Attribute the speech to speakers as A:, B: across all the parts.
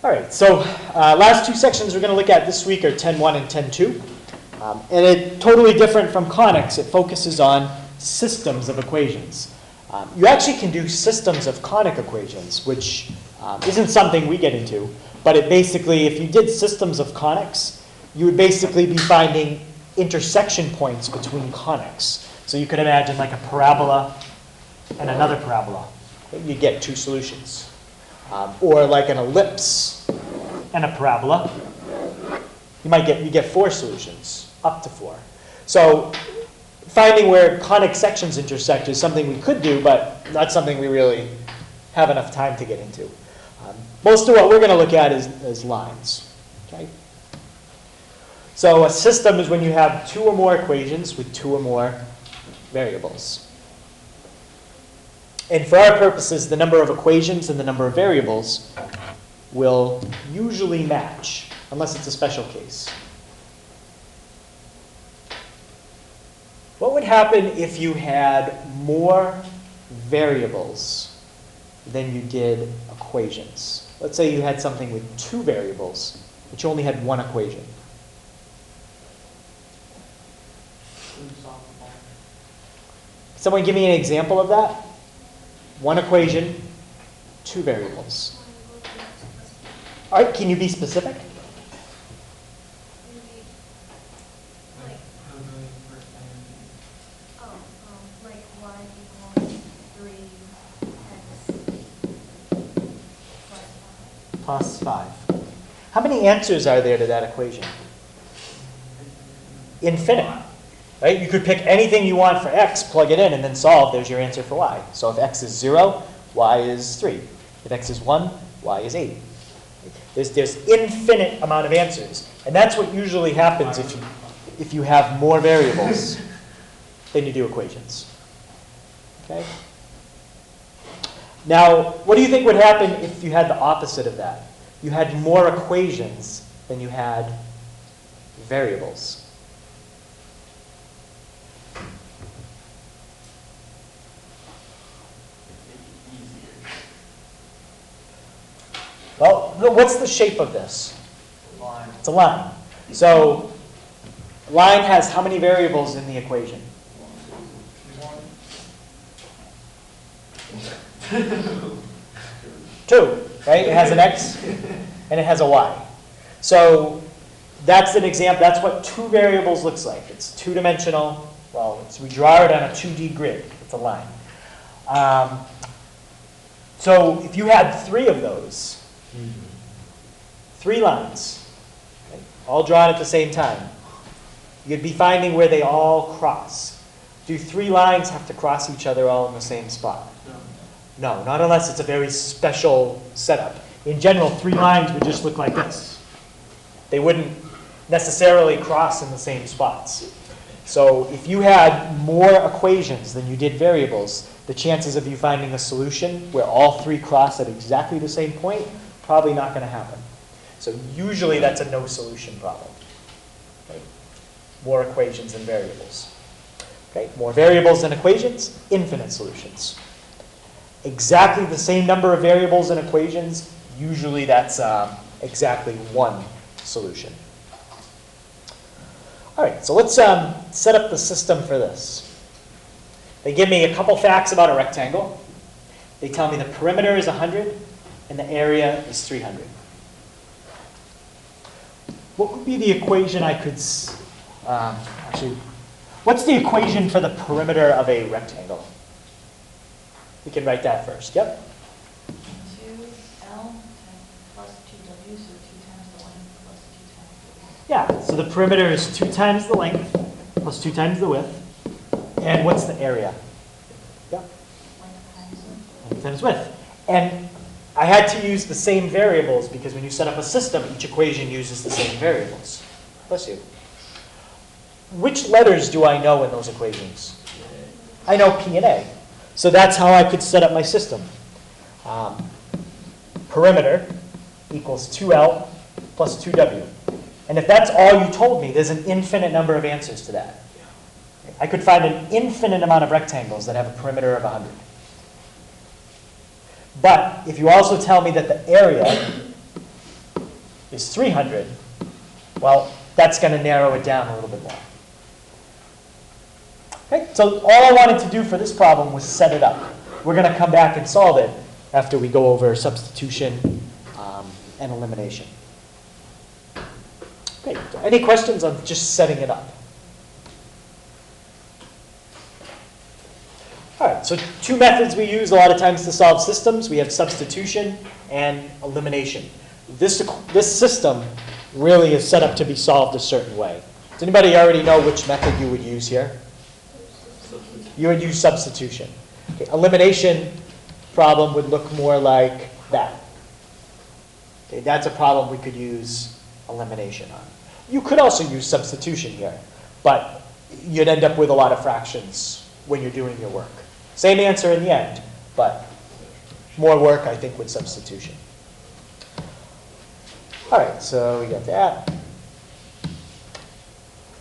A: All right, so last two sections we're going to look at this week are 10.1 and 10.2. And it's totally different from conics. It focuses on systems of equations. You actually can do systems of conic equations, which isn't something we get into. But it basically, if you did systems of conics, you would basically be finding intersection points between conics. So you could imagine like a parabola and another parabola. You get two solutions. Or like an ellipse and a parabola. You get four solutions, up to four. So finding where conic sections intersect is something we could do, but not something we really have enough time to get into. Most of what we're going to look at is lines. Okay? So a system is when you have two or more equations with two or more variables. And for our purposes, the number of equations and the number of variables will usually match, unless it's a special case. What would happen if you had more variables than you did equations? Let's say you had something with two variables, but you only had one equation. Someone give me an example of that? One equation, two variables. All right, can you be specific?
B: Like y equals 3x
A: plus 5. How many answers are there to that equation? Infinite. Right? You could pick anything you want for x, plug it in, and then solve. There's your answer for y. So if x is 0, y is 3. If x is 1, y is 8. There's infinite amount of answers. And that's what usually happens if you have more variables than you do equations. Okay? Now, what do you think would happen if you had the opposite of that? You had more equations than you had variables. Well, what's the shape of this?
C: Line.
A: It's a line. So, line has how many variables in the equation? 2, right? It has an x and it has a y. So that's an example. That's what two variables looks like. It's two-dimensional. Well, we draw it on a 2D grid. It's a line. So if you had 3 of those, 3 lines, okay, all drawn at the same time, you'd be finding where they all cross. Do 3 lines have to cross each other all in the same spot? No, not unless it's a very special setup. In general, 3 lines would just look like this. They wouldn't necessarily cross in the same spots. So if you had more equations than you did variables, the chances of you finding a solution where all 3 cross at exactly the same point, probably not going to happen. So usually that's a no solution problem. Okay? More equations than variables. Okay? More variables than equations, infinite solutions. Exactly the same number of variables and equations, usually that's exactly one solution. All right, so let's set up the system for this. They give me a couple facts about a rectangle. They tell me the perimeter is 100 and the area is 300. What would be the equation I could, actually, what's the equation for the perimeter of a rectangle? We can write that first. Yep.
B: 2L plus 2W, so 2 times the length plus 2 times the width.
A: Yeah, so the perimeter is 2 times the length plus 2 times the width. And what's the area? Yep.
B: Length times width.
A: Length times width. And I had to use the same variables because when you set up a system, each equation uses the same variables. Bless you. Which letters do I know in those equations? I know P and A. So that's how I could set up my system. Perimeter equals 2L plus 2W. And if that's all you told me, there's an infinite number of answers to that. I could find an infinite amount of rectangles that have a perimeter of 100. But if you also tell me that the area is 300, well, that's going to narrow it down a little bit more. Okay, so all I wanted to do for this problem was set it up. We're going to come back and solve it after we go over substitution and elimination. Okay, so any questions on just setting it up? All right, so two methods we use a lot of times to solve systems. We have substitution and elimination. This system really is set up to be solved a certain way. Does anybody already know which method you would use here? You would use substitution. Okay, elimination problem would look more like that. Okay, that's a problem we could use elimination on. You could also use substitution here, but you'd end up with a lot of fractions when you're doing your work. Same answer in the end, but more work, I think, with substitution. All right, so we got that.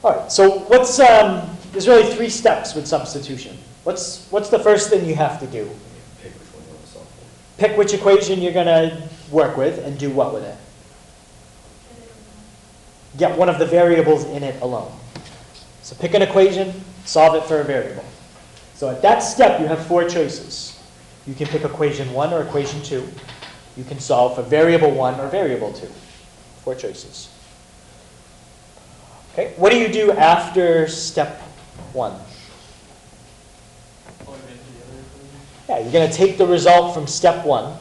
A: All right, so what's there's really 3 steps with substitution. What's the first thing you have to do?
C: Pick which one you want to solve for.
A: Pick which equation you're going to work with and do what with it. Get one of the variables in it alone. So pick an equation, solve it for a variable. So at that step, you have 4 choices. You can pick equation 1 or equation 2. You can solve for variable 1 or variable 2. 4 choices. Okay, what do you do after step 1? Yeah, you're going to take the result from step 1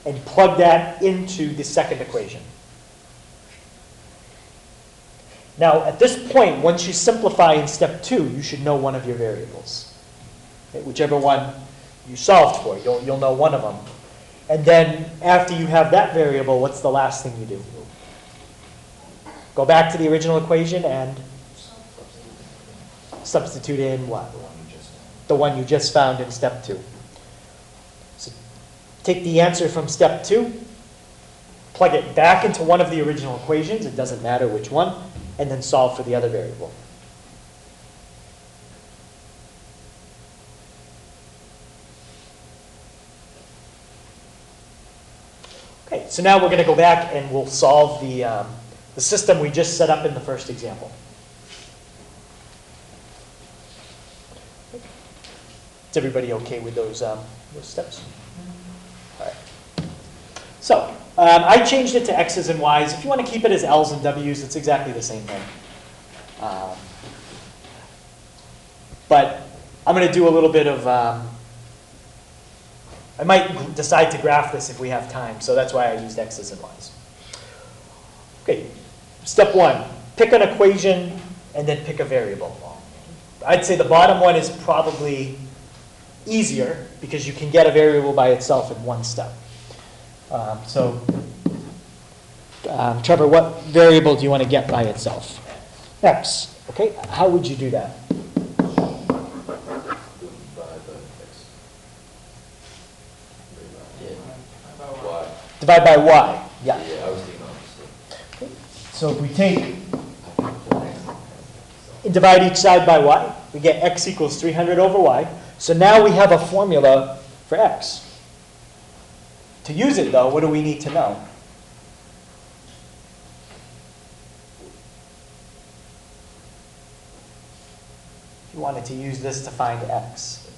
A: and plug that into the second equation. Now, at this point, once you simplify in step 2, you should know one of your variables. Okay, whichever one you solved for, you'll know one of them. And then after you have that variable, what's the last thing you do? Go back to the original equation and substitute in what? The one you just found in step 2. So take the answer from step 2, plug it back into one of the original equations, it doesn't matter which one, and then solve for the other variable. Okay, so now we're going to go back and we'll solve the system we just set up in the first example. Is everybody okay with those steps? All right. So I changed it to X's and Y's. If you want to keep it as L's and W's, it's exactly the same thing. But I'm going to do a little bit of, I might decide to graph this if we have time, so that's why I used X's and Y's. Okay, step 1, pick an equation and then pick a variable. I'd say the bottom one is probably easier because you can get a variable by itself in one step. Trevor, what variable do you want to get by itself? X. Okay, how would you do that? Divide by y. Yeah.
C: Yeah, I was thinking opposite.
A: So if we take and divide each side by y, we get x equals 300 over y. So now we have a formula for x. To use it, though, what do we need to know? If you wanted to use this to find x,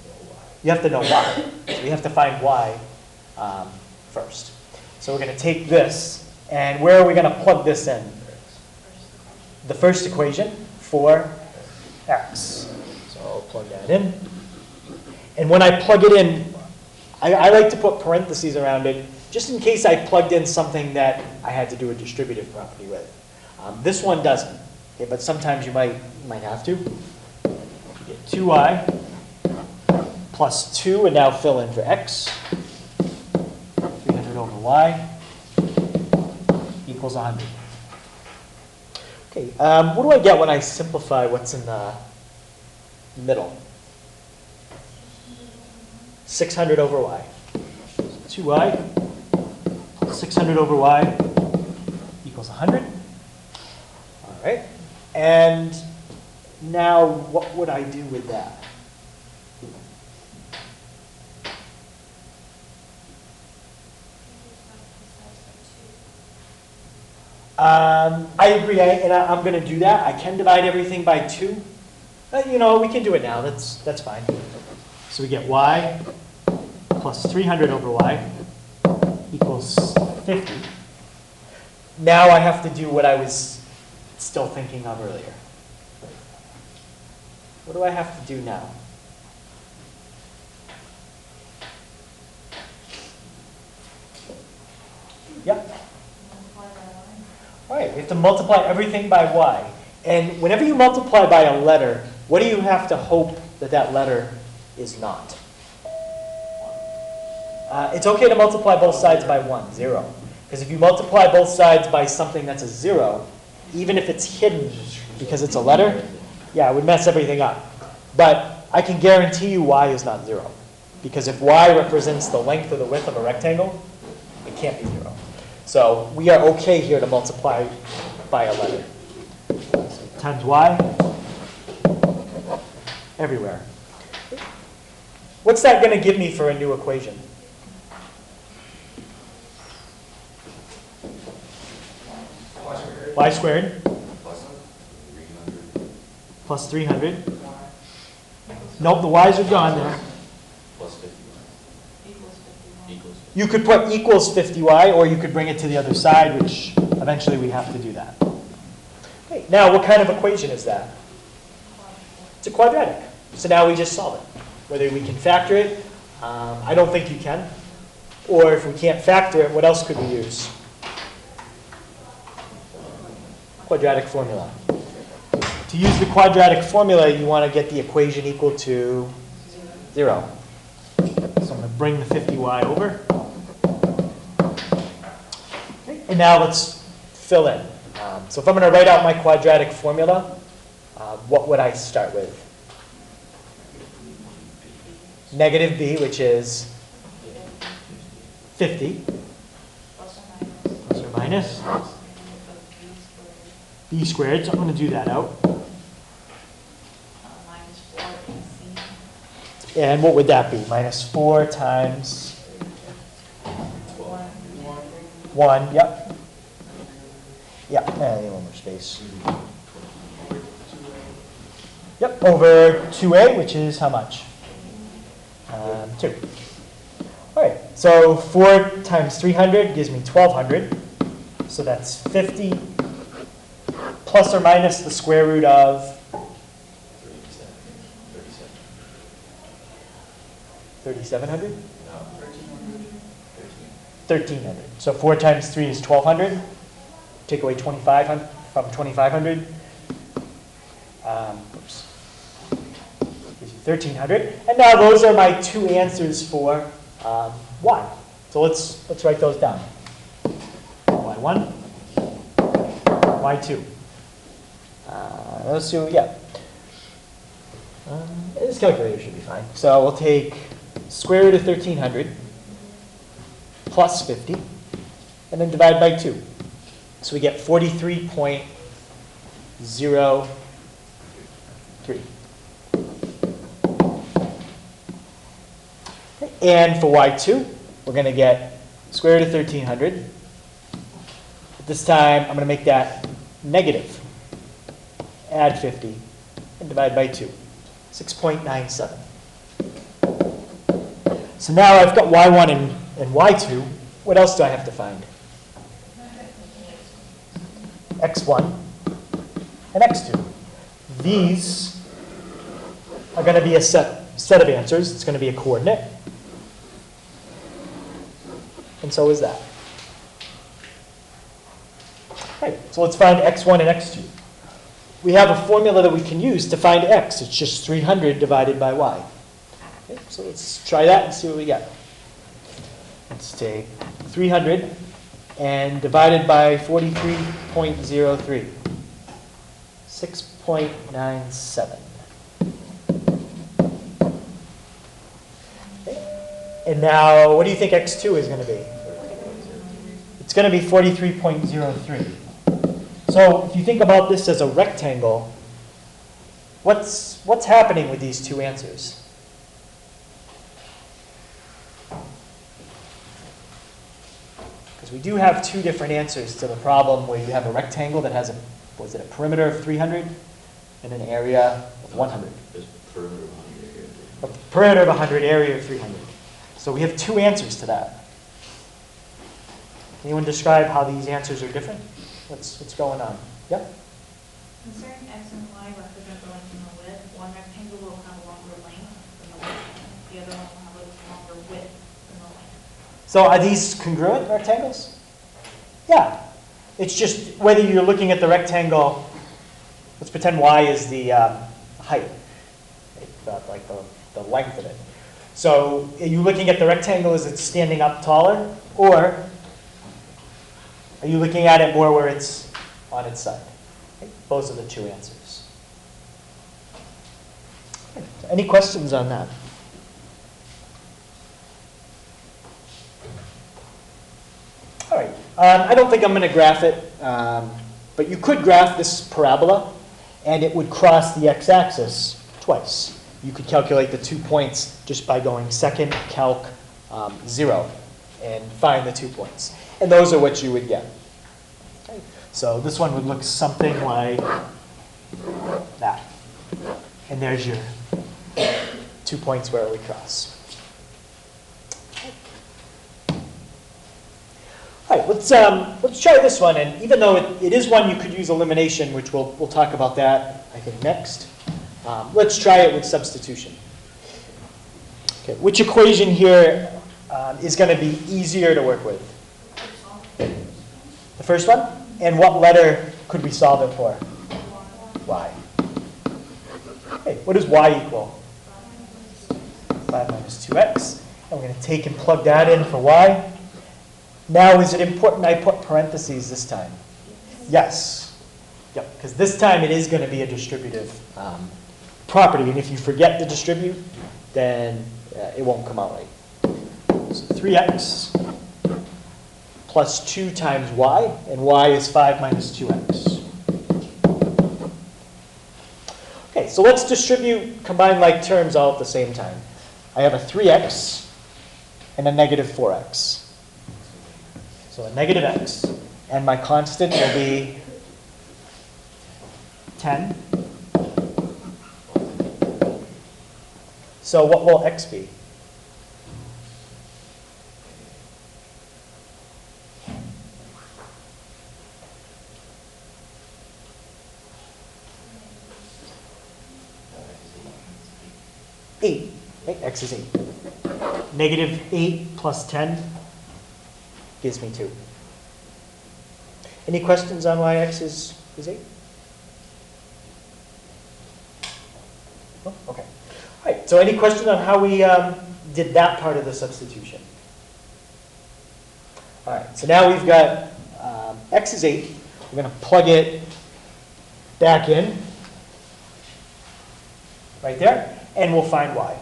A: you have to know y. So we have to find y first. So we're going to take this, and where are we going to plug this in? The first equation for x. So I'll plug that in. And when I plug it in, I like to put parentheses around it, just in case I plugged in something that I had to do a distributive property with. This one doesn't, okay, but sometimes you might have to. You get 2y plus 2, and now fill in for x. 300 over y equals 100. Okay, what do I get when I simplify what's in the middle? 600 over y. 2y, 600 over y equals 100. All right. And now what would I do with that? I agree, I'm going to do that. I can divide everything by 2. You know, we can do it now. That's fine. So we get y plus 300 over y equals 50. Now I have to do what I was still thinking of earlier. What do I have to do now? Yep.
B: Multiply by line.
A: All right, we have to multiply everything by y. And whenever you multiply by a letter, what do you have to hope that that letter is not? It's okay to multiply both sides by 1, 0. Because if you multiply both sides by something that's a 0, even if it's hidden because it's a letter, yeah, it would mess everything up. But I can guarantee you y is not 0. Because if y represents the length or the width of a rectangle, it can't be 0. So we are okay here to multiply by a letter. So times y everywhere. What's that going to give me for a new equation? Y squared plus 300. Nope, the y's are gone there.
C: Plus 50.
B: Equals 51.
C: Equals 50.
A: You could put equals 50y, or you could bring it to the other side, which eventually we have to do that. Okay, now what kind of equation is that? It's a quadratic. So now we just solve it. Whether we can factor it, I don't think you can. Or if we can't factor it, what else could we use? Quadratic formula. To use the quadratic formula, you want to get the equation equal to 0. So I'm going to bring the 50y over. Okay, and now let's fill in. So if I'm going to write out my quadratic formula, what would I start with? Negative b, which is 50, plus or minus b squared. So I'm going to do that out.
B: Minus 4ac.
A: And what would that be? Minus 4 times 1, yep. Yeah, a little more space. Yep, over 2a, which is how much? 2. All right, so 4 times 300 gives me 1,200. So that's 50 plus or minus the square root of 3,700? 1,300. So 4 times 3 is 1,200. Take away 2,500 from 2,500. Oops. Gives you 1,300. And now those are my 2 answers for y. So let's write those down. y1, y2. Let's see what we get. This calculator should be fine. So we'll take square root of 1,300 plus 50, and then divide by 2. So we get 43.03. And for y2, we're going to get square root of 1,300. But this time, I'm going to make that negative. Add 50 and divide by 2. 6.97. So now I've got y1 and y2. What else do I have to find? x1 and x2. These are going to be a set of answers. It's going to be a coordinate. And so is that. Right, so let's find x1 and x2. We have a formula that we can use to find x. It's just 300 divided by y. Okay, so let's try that and see what we get. Let's take 300 and divided by 43.03. 6.97. Okay. And now, what do you think x2 is going to be? It's going to be 43.03. So if you think about this as a rectangle, what's happening with these 2 answers? Because we do have two different answers to the problem where you have a rectangle that has a, was it a perimeter of 300 and an area of 100.
C: There's perimeter of 100 here.
A: A perimeter of 100, area of 300. So we have two answers to that. Anyone describe how these answers are different? What's going on? Yep.
B: Considering x and y represent the length and the width, one rectangle will have a longer length than the width, the other one will have a longer width than the length.
A: So are these congruent rectangles? Yeah. It's just whether you're looking at the rectangle, let's pretend y is the height, like the length of it. So are you looking at the rectangle as it's standing up taller, or are you looking at it more where it's on its side? Okay. Those are the two answers. Any questions on that? All right. I don't think I'm going to graph it, but you could graph this parabola, and it would cross the x-axis twice. You could calculate the 2 points just by going second calc 0 and find the 2 points. And those are what you would get. Okay. So this one would look something like that. And there's your 2 points where it would cross. All right, let's try this one. And even though it is one you could use elimination, which we'll talk about that, I think, next. Let's try it with substitution. Okay, which equation here is going to be easier to work with? The first one? And what letter could we solve it for? Y. Okay, what does y equal? 5 minus 2x. And we're going to take and plug that in for y. Now, is it important I put parentheses this time? Yes. Yep, because this time it is going to be a distributive property. And if you forget to distribute, then it won't come out right. So 3x plus 2 times y, and y is 5 minus 2x. Okay, so let's distribute combine like terms all at the same time. I have a 3x and a negative 4x. So a negative x, and my constant will be 10. So what will x be? Eight. Okay, x is 8. Negative 8 plus 10 gives me 2. Any questions on why x is 8? Oh, okay. All right, so any question on how we did that part of the substitution? All right, so now we've got x is 8. We're going to plug it back in right there, and we'll find y.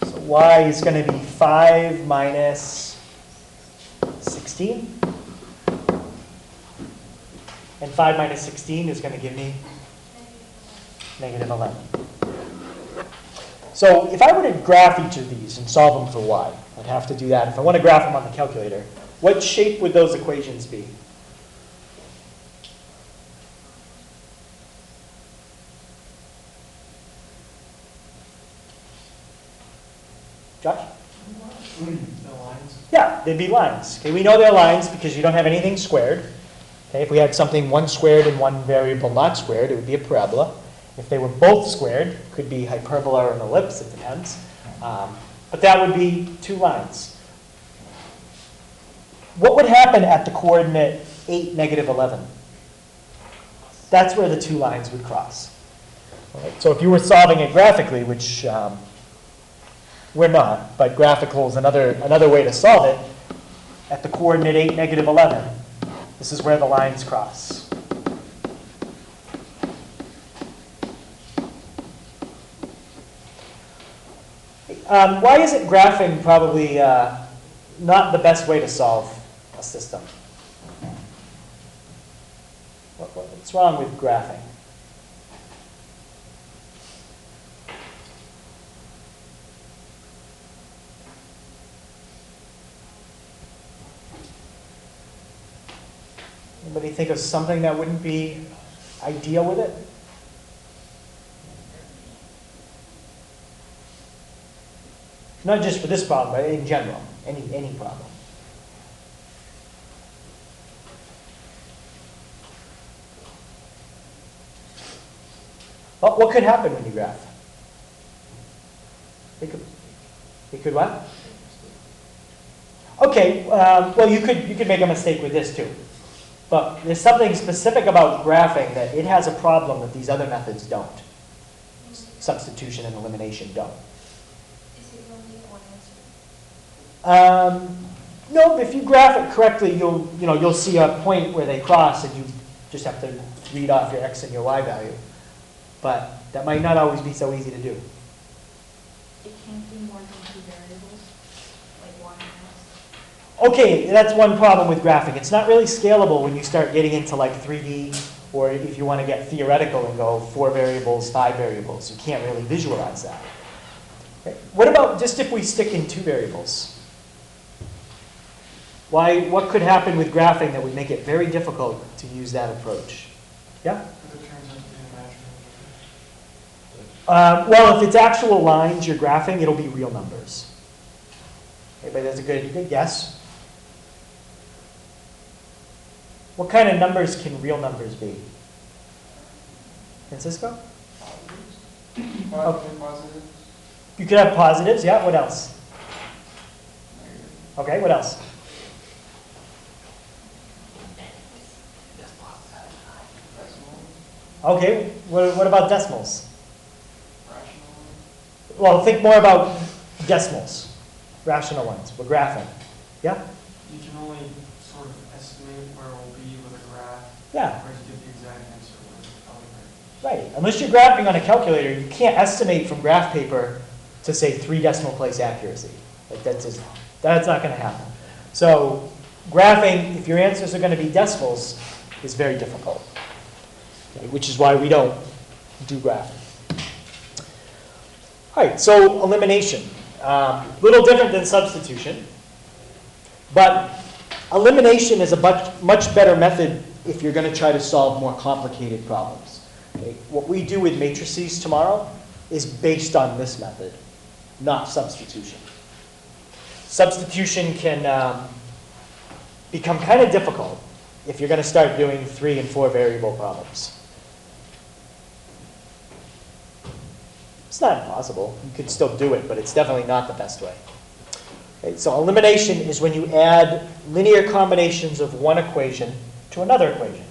A: So y is going to be 5 minus 16. And 5 minus 16 is going to give me negative 11. So if I were to graph each of these and solve them for y, I'd have to do that. If I want to graph them on the calculator, what shape would those equations be? Josh? Yeah, they'd be lines. Okay, we know they're lines because you don't have anything squared. Okay, if we had something one squared and one variable not squared, it would be a parabola. If they were both squared, could be hyperbola or an ellipse, it depends. But that would be two lines. What would happen at the coordinate 8, negative 11? That's where the two lines would cross. All right, so if you were solving it graphically, which we're not, but graphical is another way to solve it, at the coordinate 8, negative 11, this is where the lines cross. Why isn't graphing probably not the best way to solve a system? What's wrong with graphing? Anybody think of something that wouldn't be ideal with it? Not just for this problem, but in general, any problem. What could happen when you graph? It could what? Okay, well you could make a mistake with this too. But there's something specific about graphing that it has a problem that these other methods don't. Substitution and elimination don't.
B: Is it only one answer?
A: No, if you graph it correctly, you'll see a point where they cross, and you just have to read off your x and your y value. But that might not always be so easy to do.
B: It can't be more than two variables, like y and x.
A: Okay, that's one problem with graphing. It's not really scalable when you start getting into like 3D, or if you want to get theoretical and go 4 variables, 5 variables. You can't really visualize that. Okay. What about just if we stick in 2 variables? What could happen with graphing that would make it very difficult to use that approach? Yeah? Well, if it's actual lines you're graphing, it'll be real numbers. Anybody that's a good guess? What kind of numbers can real numbers be? Francisco?
D: Positives.
A: You could have positives, yeah. What else? Okay, what else? Okay, what about decimals? Well, think more about decimals, rational ones. We're graphing. Yeah?
D: You can only sort of estimate where it will be with a graph,
A: Yeah,
D: or to get the exact answer with a calculator.
A: right. Unless you're graphing on a calculator, you can't estimate from graph paper to say 3 decimal place accuracy. Like that's not going to happen. So graphing, if your answers are going to be decimals, is very difficult. Okay, which is why we don't do graphing. All right, so elimination. A little different than substitution. But elimination is a much better method if you're going to try to solve more complicated problems. Okay? What we do with matrices tomorrow is based on this method, not substitution. Substitution can become kind of difficult if you're going to start doing 3 and 4 variable problems. It's not impossible. You could still do it, but it's definitely not the best way. Okay, so elimination is when you add linear combinations of one equation to another equation.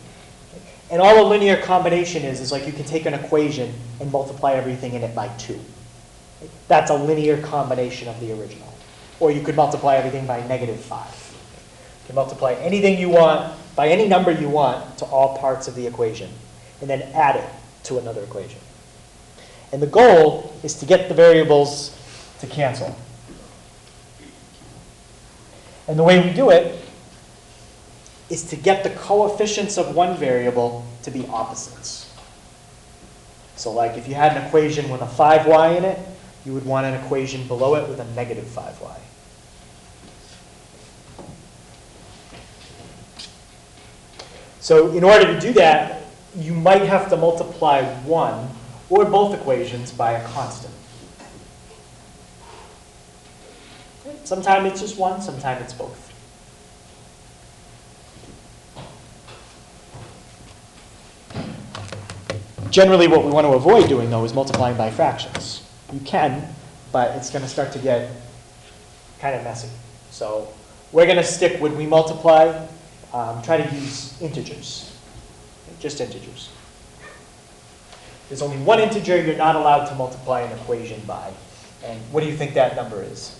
A: And all a linear combination is like you can take an equation and multiply everything in it by 2. That's a linear combination of the original. Or you could multiply everything by -5. You can multiply anything you want by any number you want to all parts of the equation, and then add it to another equation. And the goal is to get the variables to cancel. And the way we do it is to get the coefficients of one variable to be opposites. So like if you had an equation with a 5y in it, you would want an equation below it with a -5y. So in order to do that, you might have to multiply one or both equations by a constant. Sometimes it's just one, sometimes it's both. Generally, what we want to avoid doing, though, is multiplying by fractions. You can, but it's going to start to get kind of messy. So we're going to stick, when we multiply, try to use integers, just integers. There's only one integer you're not allowed to multiply an equation by. And what do you think that number is?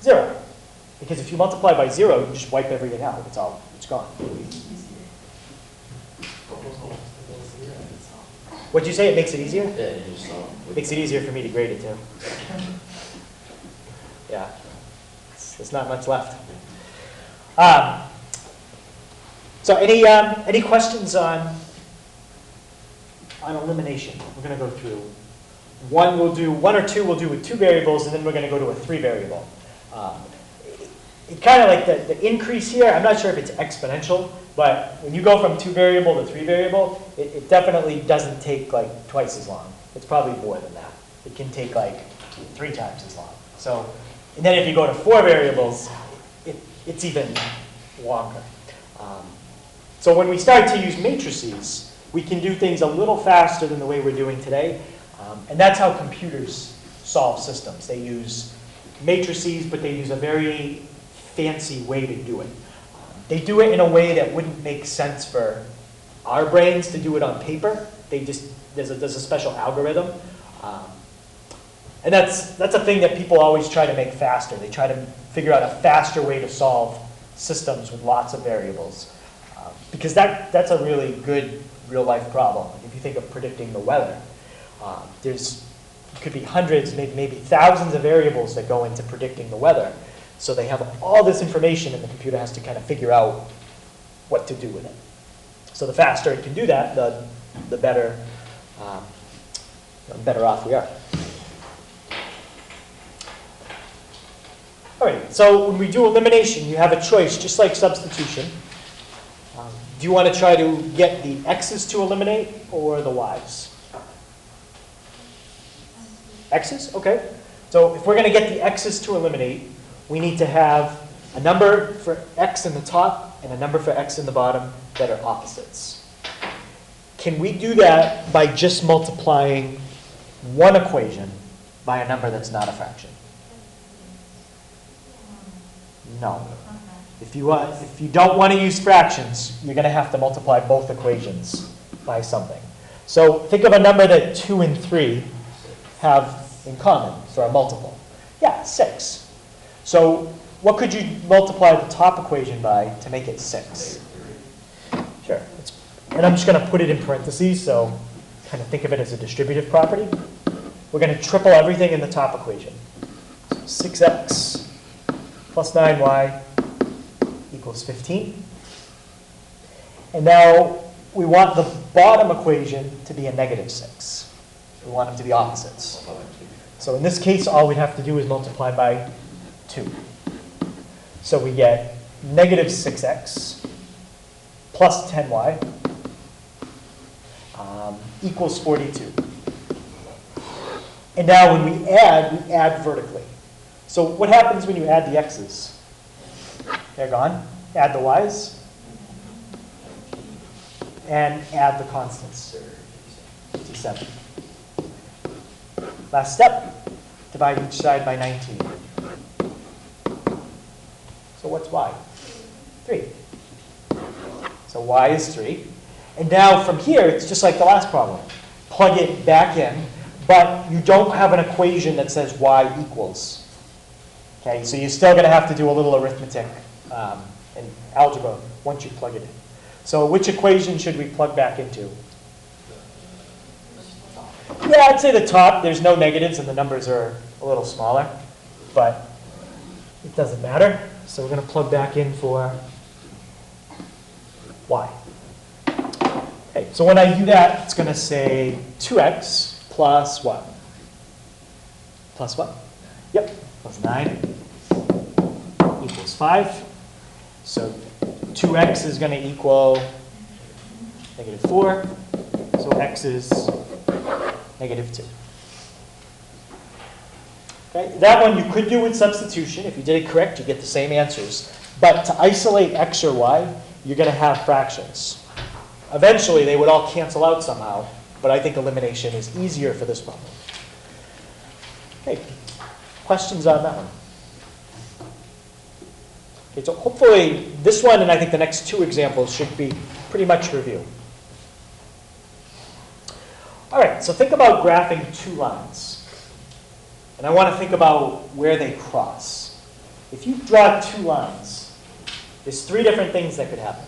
A: 0. Because if you multiply by 0, you just wipe everything out. It's gone. What'd you say? It makes it easier?
C: Yeah, you just saw.
A: It makes it easier for me to grade it, too. Yeah. There's not much left. So any questions on elimination? We're going to go through. One or two we'll do with 2 variables, and then we're going to go to a 3 variable. it kind of like the increase here, I'm not sure if it's exponential, but when you go from 2 variable to 3 variable, it definitely doesn't take like twice as long. It's probably more than that. It can take like 3 times as long. So, and then if you go to 4 variables, it's even longer. So when we start to use matrices, we can do things a little faster than the way we're doing today. And that's how computers solve systems. They use matrices, but they use a very fancy way to do it. They do it in a way that wouldn't make sense for our brains to do it on paper. There's a special algorithm. And that's a thing that people always try to make faster. They try to figure out a faster way to solve systems with lots of variables. Because that's a really good real-life problem. If you think of predicting the weather, there's could be hundreds, maybe thousands of variables that go into predicting the weather. So they have all this information, and the computer has to kind of figure out what to do with it. So the faster it can do that, the better, better off we are. All right, so when we do elimination, you have a choice, just like substitution. Do you want to try to get the x's to eliminate or the y's? X's, okay. So if we're going to get the x's to eliminate, we need to have a number for x in the top and a number for x in the bottom that are opposites. Can we do that by just multiplying one equation by a number that's not a fraction? No. If you don't want to use fractions, you're going to have to multiply both equations by something. So think of a number that 2 and 3 have in common for a multiple. Yeah, 6. So what could you multiply the top equation by to make it 6? Sure. And I'm just going to put it in parentheses, so kind of think of it as a distributive property. We're going to triple everything in the top equation. So 6x plus 9y equals 15. And now we want the bottom equation to be a negative 6. We want them to be opposites. So in this case, all we'd have to do is multiply by 2. So we get negative 6x plus 10y equals 42. And now when we add vertically. So what happens when you add the x's? They're gone. Add the y's. And add the constants. 57. Last step, divide each side by 19. So what's y? 3. So y is 3. And now from here, it's just like the last problem. Plug it back in, but you don't have an equation that says y equals. Okay, so you're still going to have to do a little arithmetic and algebra once you plug it in. So which equation should we plug back into? Yeah, I'd say the top. There's no negatives and the numbers are a little smaller, but it doesn't matter. So we're going to plug back in for y. Okay, so when I do that, it's going to say 2x plus what? Plus what? Yep, plus 9 equals 5. So 2x is going to equal negative 4. So x is negative 2. Okay, that one you could do with substitution. If you did it correct, you get the same answers. But to isolate x or y, you're going to have fractions. Eventually, they would all cancel out somehow, but I think elimination is easier for this problem. Okay, questions on that one? Okay, so hopefully this one and I think the next 2 examples should be pretty much review. All right, so think about graphing 2 lines. And I want to think about where they cross. If you draw 2 lines, there's 3 different things that could happen.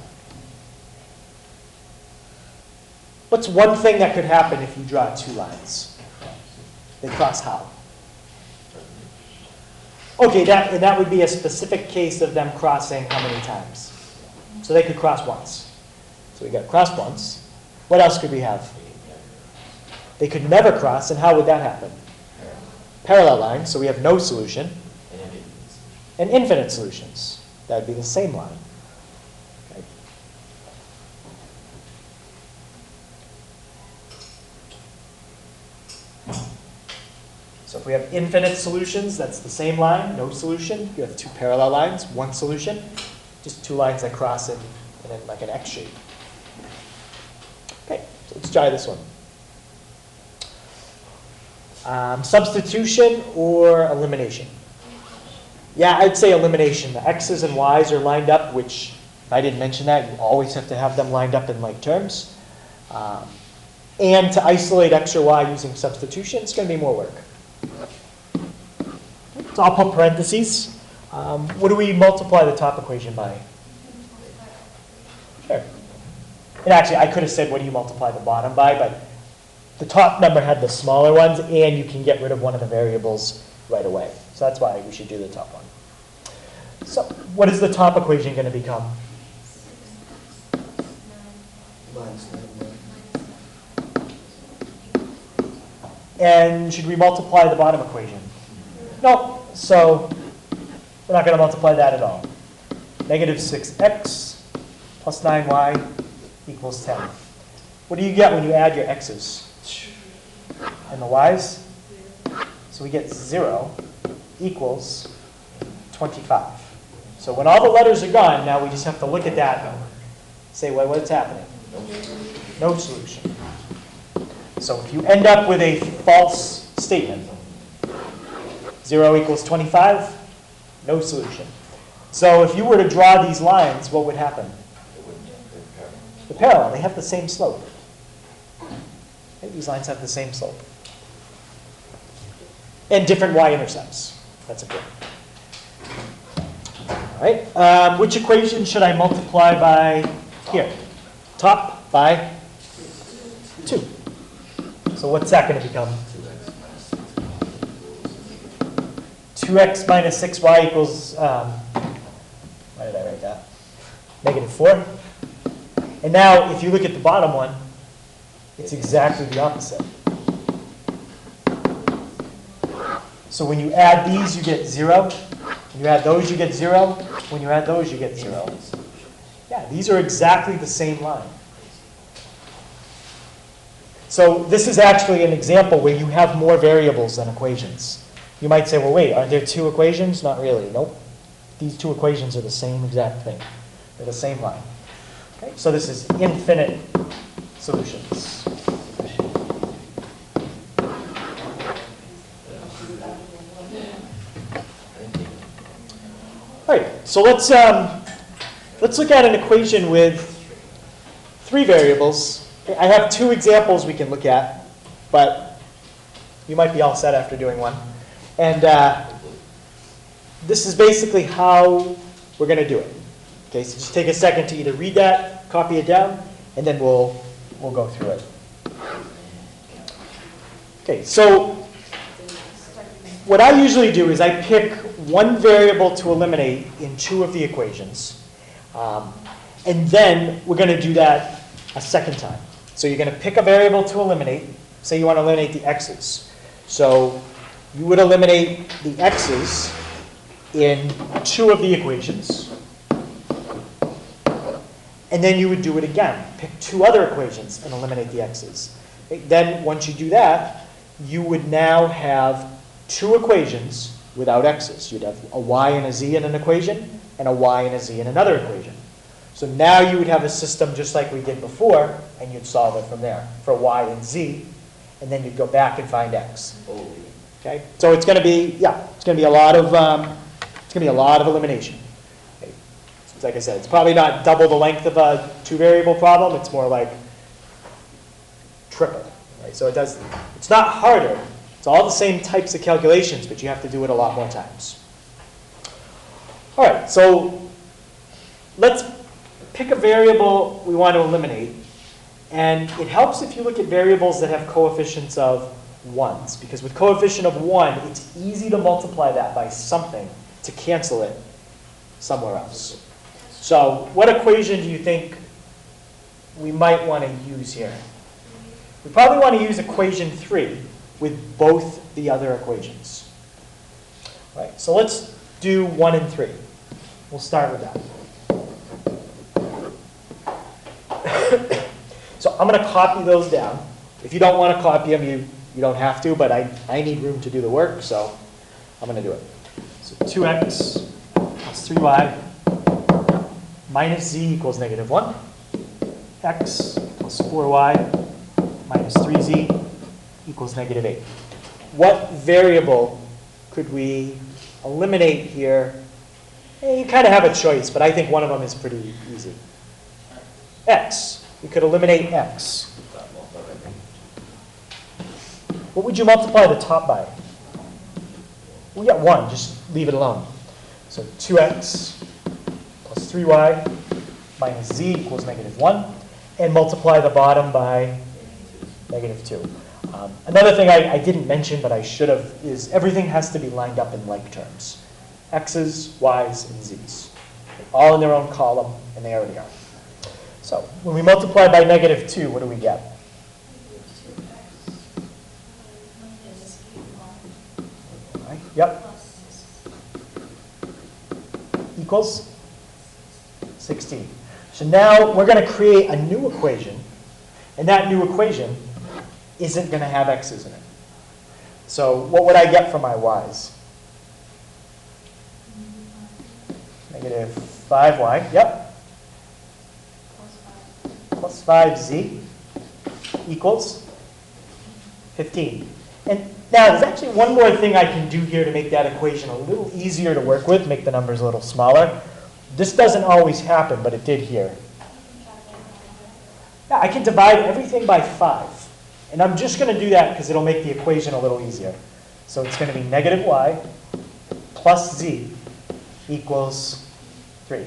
A: What's one thing that could happen if you draw 2 lines? They cross how? Okay, that would be a specific case of them crossing how many times? So they could cross once. So we got cross once. What else could we have? They could never cross, and how would that happen? Parallel lines, so we have no solution. and infinite solutions. That would be the same line. Okay. So if we have infinite solutions, that's the same line, no solution. You have two parallel lines, one solution, just two lines that cross in then like an X shape. Okay, so let's try this one. Substitution or elimination? Yeah, I'd say elimination. The X's and Y's are lined up, which, if I didn't mention that, you always have to have them lined up in like terms. And to isolate X or Y using substitution, it's going to be more work. So I'll put parentheses. What do we multiply the top equation by? Sure. And actually, I could have said, what do you multiply the bottom by? But the top number had the smaller ones, and you can get rid of one of the variables right away. So that's why we should do the top one. So what is the top equation going to become? And should we multiply the bottom equation? No. So we're not going to multiply that at all. Negative 6x plus 9y equals 10. What do you get when you add your x's and the y's? So we get 0 equals 25. So when all the letters are gone, now we just have to look at that and say, well, what's happening? No solution. So if you end up with a false statement, 0 equals 25, no solution. So if you were to draw these lines, what would happen? The parallel, they have the same slope. Okay, these lines have the same slope. And different y-intercepts. That's important. All right, which equation should I multiply by here? Top by 2. So what's that going to become? 2x minus 6y equals, why did I write that? Negative 4. And now, if you look at the bottom one, it's exactly the opposite. So when you add these, you get 0. When you add those, you get 0. When you add those, you get 0. Yeah, these are exactly the same line. So this is actually an example where you have more variables than equations. You might say, well, wait, aren't there two equations? Not really. Nope. These two equations are the same exact thing. They're the same line. Okay, so this is infinite solutions. All right, so let's look at an equation with 3 variables. I have 2 examples we can look at, but you might be all set after doing one. And this is basically how we're going to do it. Okay, so just take a second to either read that, copy it down, and then we'll go through it. Okay, so what I usually do is I pick one variable to eliminate in 2 of the equations, and then we're going to do that a second time. So you're going to pick a variable to eliminate. Say you want to eliminate the x's. So you would eliminate the x's in 2 of the equations. And then you would do it again. Pick 2 other equations and eliminate the x's. Then once you do that, you would now have 2 equations without x's. You'd have a y and a z in an equation and a y and a z in another equation. So now you would have a system just like we did before, and you'd solve it from there for y and z, and then you'd go back and find x. Okay, so it's going to be it's going to be a lot of elimination. Okay. So like I said, it's probably not double the length of a 2-variable problem. It's more like triple. Right? So it's not harder. It's all the same types of calculations, but you have to do it a lot more times. All right, so let's pick a variable we want to eliminate. And it helps if you look at variables that have coefficients of 1s, because with coefficient of 1, it's easy to multiply that by something to cancel it somewhere else. So what equation do you think we might want to use here? We probably want to use equation 3 with both the other equations. Right, so let's do 1 and 3. We'll start with that. So I'm going to copy those down. If you don't want to copy them, you don't have to, but I need room to do the work, so I'm going to do it. So 2x plus 3y minus z equals negative 1. X plus 4y minus 3z equals negative 8. What variable could we eliminate here? You kind of have a choice, but I think one of them is pretty easy. X. We could eliminate x. What would you multiply the top by? We got 1, just leave it alone. So 2x plus 3y minus z equals negative 1. And multiply the bottom by negative 2. Another thing I didn't mention, but I should have, is everything has to be lined up in like terms. X's, Y's, and Z's. All in their own column, and they already are. So when we multiply by negative 2, what do we get? Right. Yep. Equals 16. So now we're going to create a new equation, and that new equation isn't going to have x's in it. So what would I get for my y's? Negative 5y, yep. Plus 5z equals 15. And now there's actually one more thing I can do here to make that equation a little easier to work with, make the numbers a little smaller. This doesn't always happen, but it did here. Yeah, I can divide everything by 5. And I'm just going to do that because it'll make the equation a little easier. So it's going to be negative y plus z equals 3.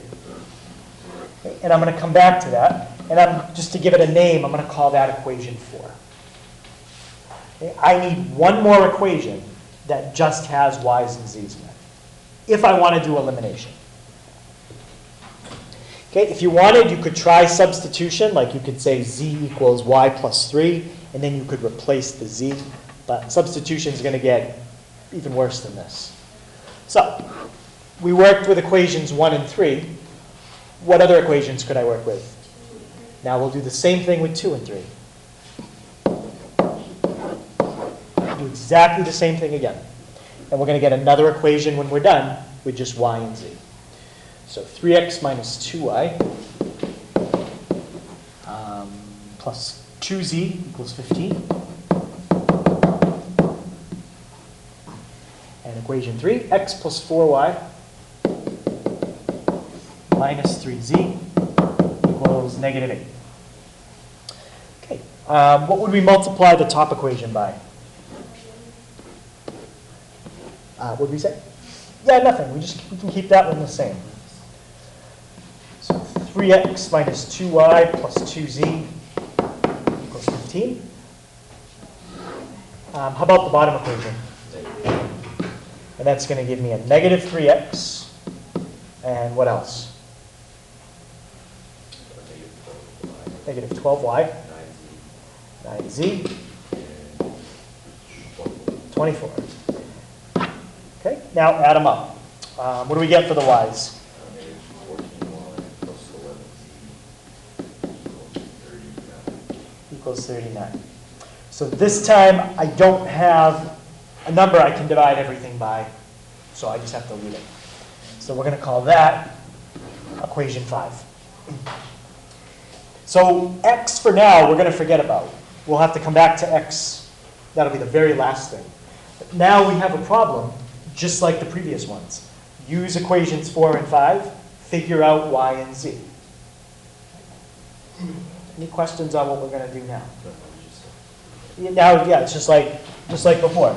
A: Okay, and I'm going to come back to that. And just to give it a name, I'm going to call that equation 4. Okay, I need one more equation that just has y's and z's in it, if I want to do elimination. Okay, if you wanted, you could try substitution, like you could say z equals y plus 3, and then you could replace the z. But substitution is going to get even worse than this. So we worked with equations 1 and 3. What other equations could I work with? Now we'll do the same thing with 2 and 3. Do exactly the same thing again. And we're going to get another equation when we're done with just y and z. So 3x minus 2y plus 2z equals 15. And equation 3, x plus 4y minus 3z equals negative 8. Okay, what would we multiply the top equation by? What did we say? Yeah, nothing. We can keep that one the same. So 3x minus 2y plus 2z equals 15. How about the bottom equation? And that's going to give me a negative 3x. And what else? Negative 12y. 9z. 24. Okay, now add them up. What do we get for the y's? Equals 39. So this time I don't have a number I can divide everything by, so I just have to leave it. So we're going to call that equation 5. So x for now we're going to forget about. We'll have to come back to x. That'll be the very last thing. But now we have a problem just like the previous ones. Use equations 4 and 5, figure out y and z. Any questions on what we're going to do now? Now, yeah, it's just like before.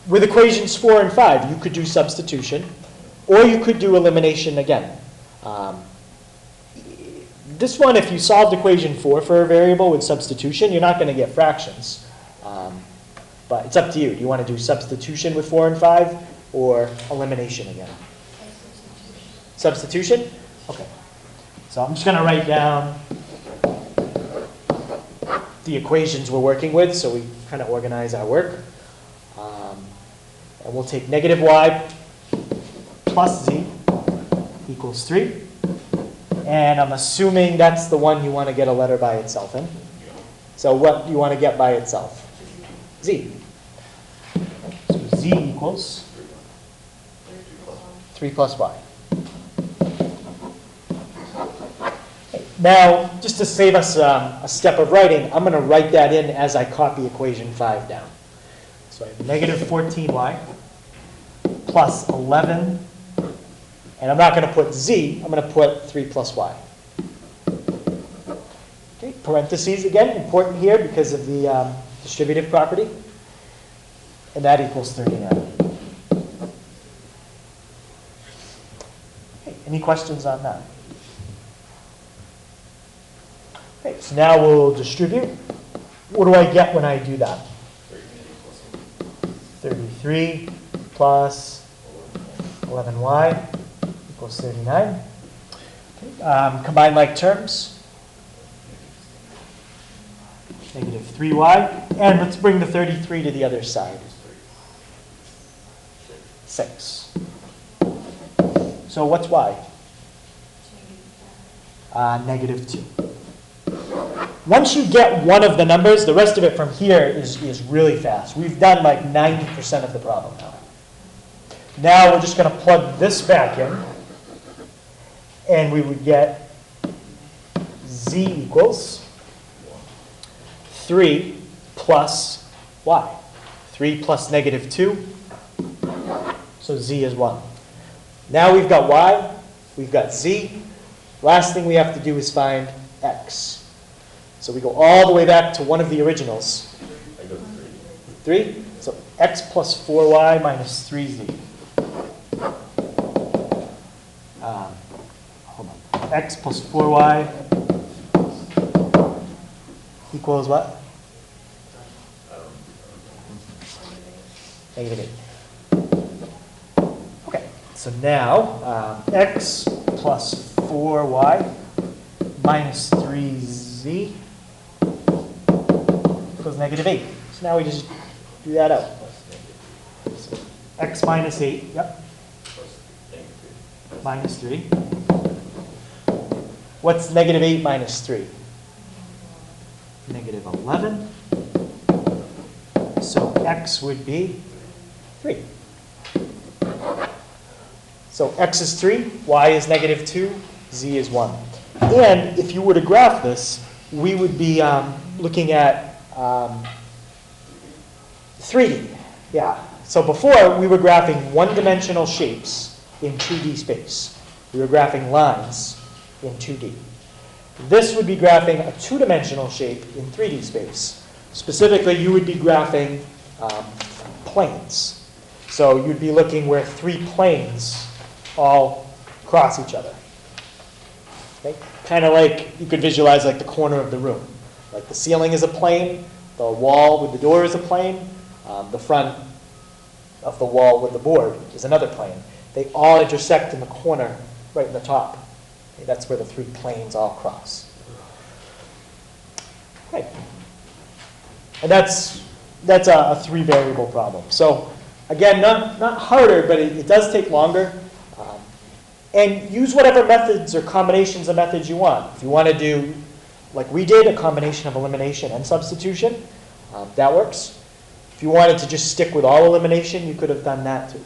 A: With equations 4 and 5, you could do substitution, or you could do elimination again. This one, if you solved equation 4 for a variable with substitution, you're not going to get fractions. But it's up to you. Do you want to do substitution with 4 and 5, or elimination again? Substitution? Okay. So I'm just going to write down the equations we're working with, so we kind of organize our work. And we'll take negative y plus z equals 3. And I'm assuming that's the one you want to get a letter by itself in. So what do you want to get by itself? Z. So z equals 3 plus y. Now, just to save us a step of writing, I'm going to write that in as I copy equation 5 down. So I have negative 14y plus 11, and I'm not going to put z, I'm going to put 3 plus y. Okay, parentheses again, important here because of the distributive property. And that equals 39. Okay, any questions on that? Okay, so now we'll distribute. What do I get when I do that? 33 plus 11y equals 39. Okay, combine like terms. Negative 3y. And let's bring the 33 to the other side. 6. So what's y? Negative 2. Once you get one of the numbers, the rest of it from here is really fast. We've done like 90% of the problem now. Now we're just going to plug this back in, and we would get z equals 3 plus y. 3 plus negative 2, so z is 1. Now we've got y, we've got z. Last thing we have to do is find x. So we go all the way back to one of the originals.
C: I go
A: 3. So x plus 4y minus 3z. Hold on. X plus 4y equals what? Negative 8. Okay, so now x plus 4y minus 3z equals negative 8. So now we just do that out. So x minus 8, yep, minus 3. What's negative 8 minus 3? Negative 11. So x would be 3. So x is 3, y is negative 2, z is 1. And if you were to graph this, we would be looking at 3D. Yeah. So before, we were graphing one-dimensional shapes in 2D space. We were graphing lines in 2D. This would be graphing a two-dimensional shape in 3D space. Specifically, you would be graphing planes. So you'd be looking where 3 planes all cross each other. Okay? Kind of like you could visualize like the corner of the room. Like the ceiling is a plane, the wall with the door is a plane, the front of the wall with the board is another plane. They all intersect in the corner right in the top. Okay? That's where the 3 planes all cross. Okay. And that's a 3-variable problem. So again, not harder, but it does take longer. And use whatever methods or combinations of methods you want. If you want to do, like we did, a combination of elimination and substitution, that works. If you wanted to just stick with all elimination, you could have done that too.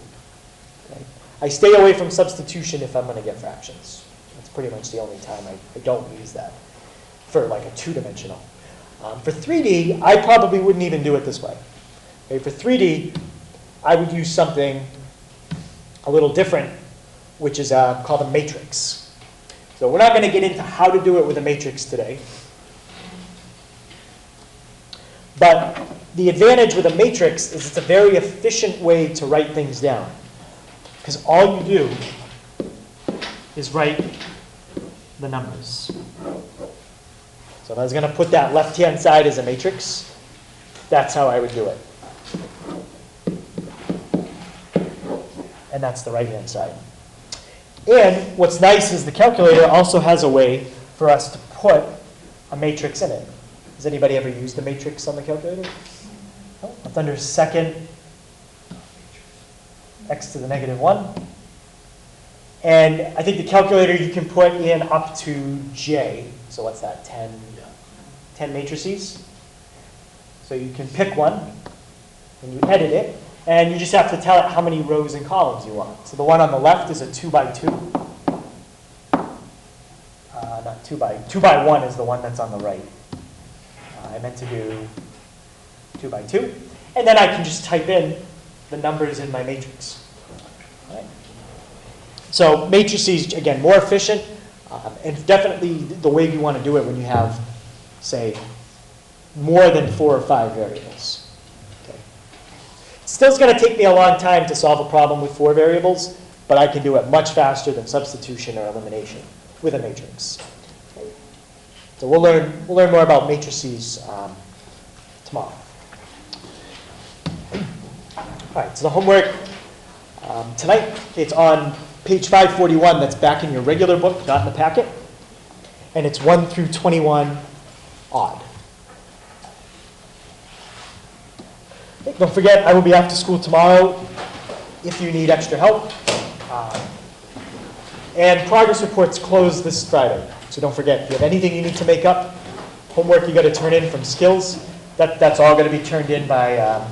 A: Okay? I stay away from substitution if I'm going to get fractions. That's pretty much the only time I don't use that for like a 2-dimensional. For 3D, I probably wouldn't even do it this way. Okay? For 3D, I would use something a little different, which is called a matrix. So we're not going to get into how to do it with a matrix today. But the advantage with a matrix is it's a very efficient way to write things down. Because all you do is write the numbers. So if I was going to put that left-hand side as a matrix, that's how I would do it. And that's the right-hand side. And what's nice is the calculator also has a way for us to put a matrix in it. Has anybody ever used a matrix on the calculator? No? It's under second, x to the negative 1, And I think the calculator, you can put in up to J. So what's that, 10 matrices? So you can pick one, and you edit it, and you just have to tell it how many rows and columns you want. So the one on the left is a 2 by 2. Not 2 by 1 is the one that's on the right. I meant to do 2 by 2. And then I can just type in the numbers in my matrix. All right. So matrices, again, more efficient, and definitely the way you want to do it when you have, say, more than 4 or 5 variables. Okay. Still, it's going to take me a long time to solve a problem with 4 variables, but I can do it much faster than substitution or elimination with a matrix. Okay. So we'll learn more about matrices tomorrow. All right, so the homework tonight, it's on page 541. That's back in your regular book, not in the packet. And it's 1 through 21 odd. Okay, don't forget, I will be after school tomorrow if you need extra help. And progress reports close this Friday. So don't forget, if you have anything you need to make up, homework you got to turn in from skills, that's all going to be turned in by